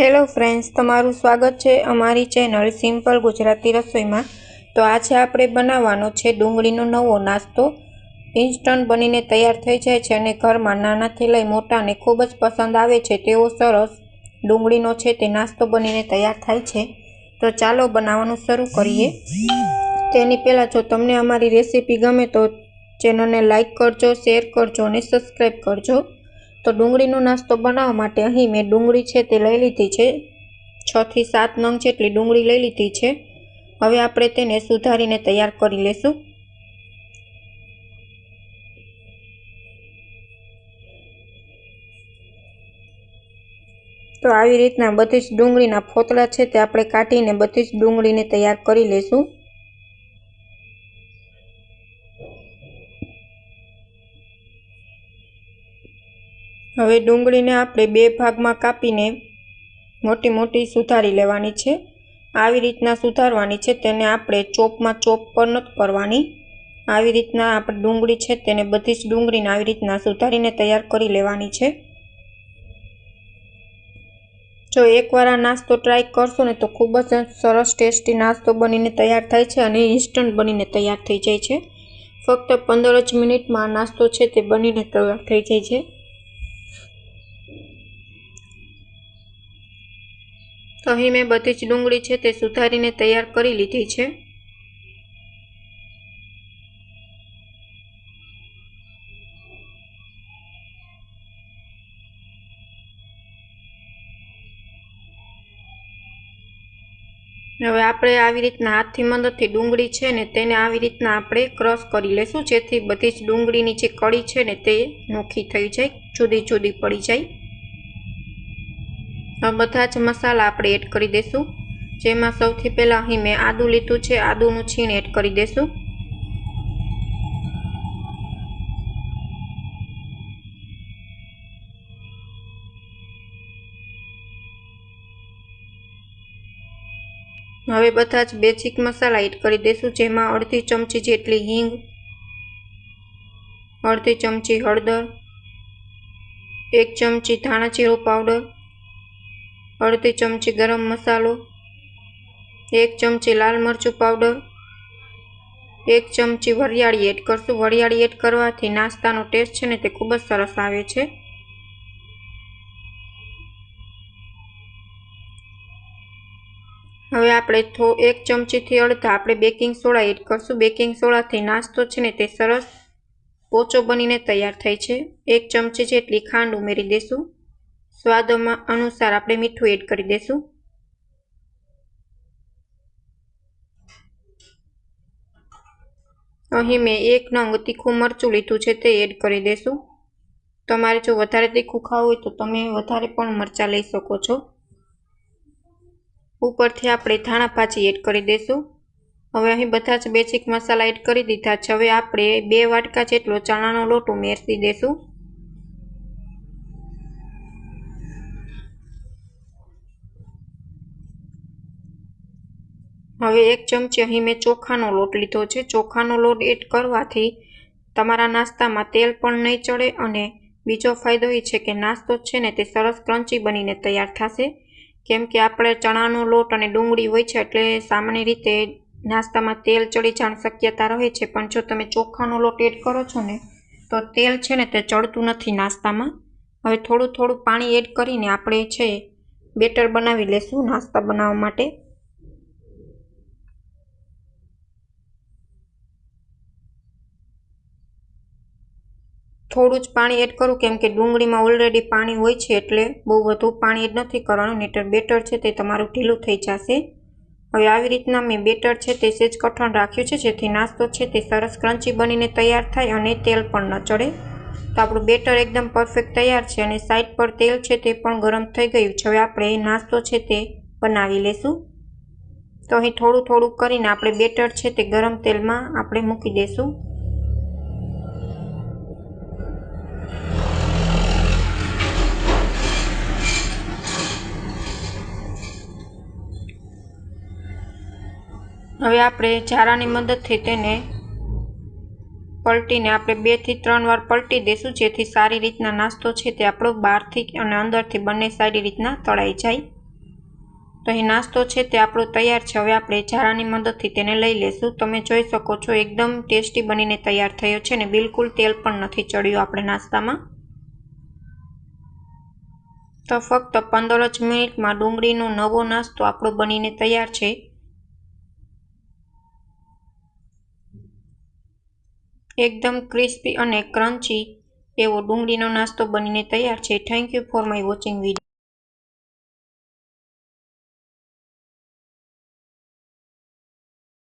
Hello friends, તમારું સ્વાગત છે અમારી ચેનલ સિમ્પલ ગુજરાતી રસોઈમાં। તો આજે આપણે બનાવવાનો છે ડુંગળીનો નવો નાસ્તો। ઇન્સ્ટન્ટ બનીને તૈયાર થઈ જાય છે અને ઘરમાં નાનાથી લઈ મોટાને ખૂબ જ પસંદ આવે છે તેવો સરસ ડુંગળીનો છે તે નાસ્તો બનીને તૈયાર થાય છે। તો ચાલો બનાવવાનું શરૂ કરીએ। તેની પહેલાં જો તમને અમારી રેસીપી ગમે તો ચેનલને લાઇક કરજો, શેર કરજો અને સબસ્ક્રાઈબ કરજો। તો ડુંગળીનો નાસ્તો બનાવવા માટે અહીં મેં ડુંગળી છે તે લઈ લીધી છે। 6 થી 7 નંગ જેટલી ડુંગળી લઈ લીધી છે। હવે આપણે તેને સુધારીને તૈયાર કરી લેશું। તો આવી રીતના બધી જ ડુંગળીના ફોતળા છે તે આપણે કાઢીને બધી જ ડુંગળીને તૈયાર કરી લેશું। હવે ડુંગળીને આપણે 2 ભાગમાં કાપીને મોટી મોટી સુધારી લેવાની છે। આવી રીતના સુધારવાની છે, તેને આપણે ચોપ પર નથી કરવાની। આવી રીતના આપણે ડુંગળી છે તેને બધી જ ડુંગળીને આવી રીતના સુધારીને તૈયાર કરી લેવાની છે। જો એકવાર આ નાસ્તો ટ્રાય કરશો ને તો ખૂબ જ સરસ ટેસ્ટી નાસ્તો બનીને તૈયાર થાય છે અને ઇન્સ્ટન્ટ બનીને તૈયાર થઈ જાય છે। ફક્ત 15 જ મિનિટમાં આ નાસ્તો છે તે બનીને તૈયાર થઈ જાય છે। તો અહીં મેં બધી જ ડુંગળી છે તે સુધારીને તૈયાર કરી લીધી છે। હવે આપણે આવી રીતના હાથની મદદથી ડુંગળી છે ને તેને આવી રીતના આપણે ક્રશ કરી લેશું, જેથી બધી જ ડુંગળીની જે કળી છે ને તે નોખી થઈ જાય, જુદી જુદી પડી જાય। હવે બધા જ મસાલા આપણે એડ કરી દઈશું, જેમાં સૌથી પહેલાં અહીં મેં આદુ લીધું છે, આદુનું છીણ એડ કરી દઈશું। હવે બધા જ બેઝિક મસાલા એડ કરી દઈશું, જેમાં અડધી ચમચી જેટલી હિંગ, અડધી ચમચી હળદર, 1 ચમચી ધાણા જીરું પાવડર, અડધી ચમચી ગરમ મસાલો, 1 ચમચી લાલ મરચું પાવડર, 1 ચમચી વરિયાળી એડ કરશું। વરિયાળી એડ કરવાથી નાસ્તાનો ટેસ્ટ છે ને તે ખૂબ જ સરસ આવે છે। હવે આપણે 1 ચમચીથી અડધા આપણે બેકિંગ સોડા એડ કરશું। બેકિંગ સોડાથી નાસ્તો છે ને તે સરસ પોચો બનીને તૈયાર થાય છે। 1 ચમચી જેટલી ખાંડ ઉમેરી દઈશું। સ્વાદમાં અનુસાર આપણે મીઠું એડ કરી દઈશું। અહીં મેં 1 નંગ તીખું મરચું લીધું છે તે એડ કરી દઈશું। તમારે જો વધારે તીખું ખાવું હોય તો તમે વધારે પણ મરચાં લઈ શકો છો। ઉપરથી આપણે ધાણા ભાજી એડ કરી દઈશું। હવે અહીં બધા જ બેઝિક મસાલા એડ કરી દીધા છે। હવે આપણે 2 વાટકા જેટલો ચણાનો લોટ ઉમેરી દઈશું। હવે 1 ચમચી અહીં મેં ચોખાનો લોટ લીધો છે। ચોખાનો લોટ એડ કરવાથી તમારા નાસ્તામાં તેલ પણ નહીં ચડે અને બીજો ફાયદો એ છે કે નાસ્તો છે ને તે સરસ ક્રન્ચી બનીને તૈયાર થશે, કેમ કે આપણે ચણાનો લોટ અને ડુંગળી હોય છે એટલે સામાન્ય રીતે નાસ્તામાં તેલ ચડી જવાની શક્યતા રહે છે, પણ જો તમે ચોખાનો લોટ એડ કરો છો ને તો તેલ છે ને તે ચડતું નથી નાસ્તામાં। હવે થોડું થોડું પાણી એડ કરીને આપણે છે બેટર બનાવી લેશું નાસ્તા બનાવવા માટે। થોડું જ પાણી એડ કરું, કેમ કે ડુંગળીમાં ઓલરેડી પાણી હોય છે એટલે બહુ વધુ પાણી એડ નથી કરવાનું, નહીંતર બેટર છે તે તમારું ઢીલું થઈ જશે। હવે આવી રીતના મેં બેટર છે તે સેજ કઠણ રાખ્યું છે, જેથી નાસ્તો છે તે સરસ ક્રન્ચી બનીને તૈયાર થાય અને તેલ પણ ન ચડે। તો આપણું બેટર એકદમ પરફેક્ટ તૈયાર છે અને સાઈડ પર તેલ છે તે પણ ગરમ થઈ ગયું છે। હવે આપણે નાસ્તો છે તે બનાવી લેશું। તો અહીં થોડું થોડું કરીને આપણે બેટર છે તે ગરમ તેલમાં આપણે મૂકી દઈશું। હવે આપણે ઝારાની મદદથી તેને પલટીને આપણે 2 થી 3 વાર પલટી દઈશું, જેથી સારી રીતના નાસ્તો છે તે આપણો બહારથી અને અંદરથી બંને સારી રીતના તળાઈ જાય। તો અહીં નાસ્તો છે તે આપણો તૈયાર છે। હવે આપણે ઝારાની મદદથી તેને લઈ લેશું। તમે જોઈ શકો છો એકદમ ટેસ્ટી બનીને તૈયાર થયો છે ને બિલકુલ તેલ પણ નથી ચડ્યું આપણે નાસ્તામાં। તો ફક્ત 15 જ મિનિટમાં ડુંગળીનો નવો નાસ્તો આપણો બનીને તૈયાર છે। એકદમ ક્રિસ્પી અને ક્રન્ચી એવો ડુંગળીનો નાસ્તો બનીને તૈયાર છે। Thank you for my watching video.